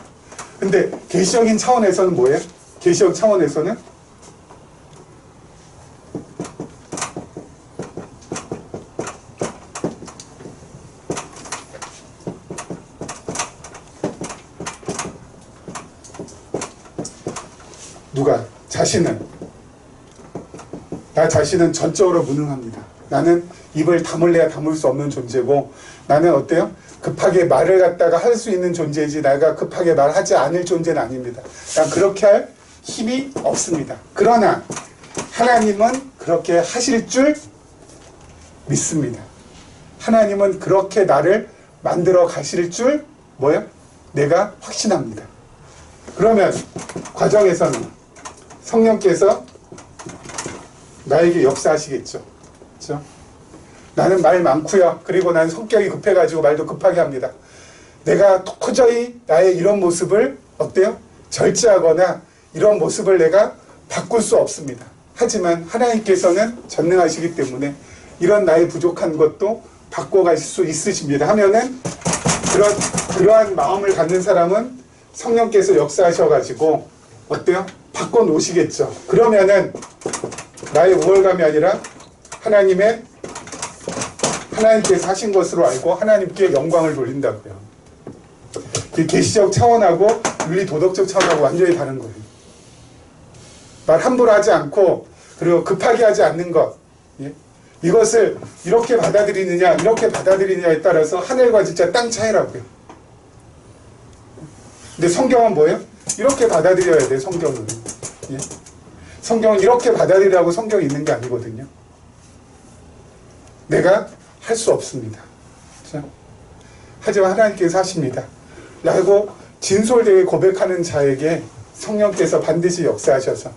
근데 계시적인 차원에서는 뭐예요? 계시적 차원에서는 누가? 나 자신은 전적으로 무능합니다. 나는 입을 다물래야 다물 수 없는 존재고 나는 어때요? 급하게 말을 갖다가 할 수 있는 존재이지 내가 급하게 말하지 않을 존재는 아닙니다. 난 그렇게 할 힘이 없습니다. 그러나 하나님은 그렇게 하실 줄 믿습니다. 하나님은 그렇게 나를 만들어 가실 줄 내가 확신합니다. 그러면 과정에서는 성령께서 나에게 역사하시겠죠. 그렇죠? 나는 말 많고요. 그리고 나는 성격이 급해가지고 말도 급하게 합니다. 내가 도저히 나의 이런 모습을 어때요? 절제하거나 이런 모습을 내가 바꿀 수 없습니다. 하지만 하나님께서는 전능하시기 때문에 이런 나의 부족한 것도 바꿔가실 수 있으십니다. 하면은 그러한 마음을 갖는 사람은 성령께서 역사하셔가지고 어때요? 바꿔 놓으시겠죠. 그러면은 나의 우월감이 아니라 하나님께서 하신 것으로 알고 하나님께 영광을 돌린다고요. 계시적 차원하고 윤리 도덕적 차원하고 완전히 다른 거예요. 말 함부로 하지 않고 그리고 급하게 하지 않는 것. 예? 이것을 이렇게 받아들이느냐 이렇게 받아들이느냐에 따라서 하늘과 진짜 땅 차이라고요. 근데 성경은 뭐예요? 이렇게 받아들여야 돼, 성경은. 예? 성경은 이렇게 받아들이라고 성경이 있는 게 아니거든요. 내가 할 수 없습니다. 그렇죠? 하지만 하나님께서 하십니다. 라고 진솔되게 고백하는 자에게 성령께서 반드시 역사하셔서,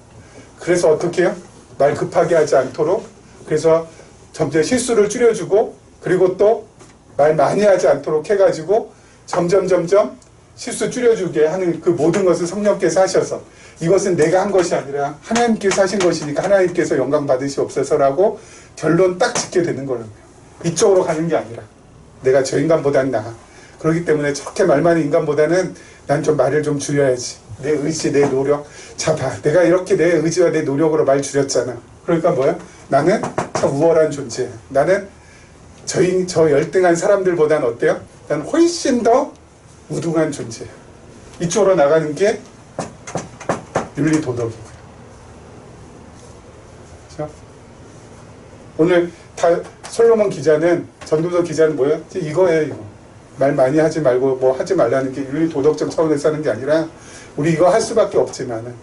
그래서 어떻게 해요? 말 급하게 하지 않도록, 그래서 점점 실수를 줄여주고, 그리고 또 말 많이 하지 않도록 해가지고 점점 실수 줄여주게 하는 그 모든 것을 성령께서 하셔서, 이것은 내가 한 것이 아니라 하나님께서 하신 것이니까 하나님께서 영광 받으시옵소서라고 결론 딱 짓게 되는 거예요. 이쪽으로 가는 게 아니라 내가 저 인간보다는 나아. 그렇기 때문에 저렇게 말 많은 인간보다는 난 좀 말을 좀 줄여야지. 내 의지, 내 노력. 자, 봐. 내가 이렇게 내 의지와 내 노력으로 말 줄였잖아. 그러니까 뭐야? 나는 참 우월한 존재야. 나는 저 열등한 사람들보다는 어때요? 난 훨씬 더 우등한 존재야. 이쪽으로 나가는 게 윤리 도덕이고요. 그렇죠? 오늘 솔로몬 기자는, 전도서 기자는 뭐예요? 이거예요, 이거. 말 많이 하지 말고 뭐 하지 말라는 게 윤리 도덕적 차원에서 하는 게 아니라, 우리 이거 할 수밖에 없지만은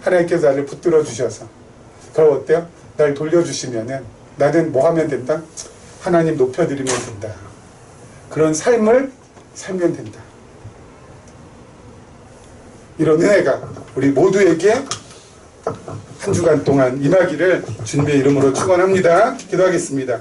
하나님께서 나를 붙들어 주셔서, 그럼 어때요? 날 돌려주시면은 나는 뭐 하면 된다? 하나님 높여드리면 된다. 그런 삶을 살면 된다. 이런 은혜가 우리 모두에게 한 주간 동안 임하기를 주님의 이름으로 축원합니다. 기도하겠습니다.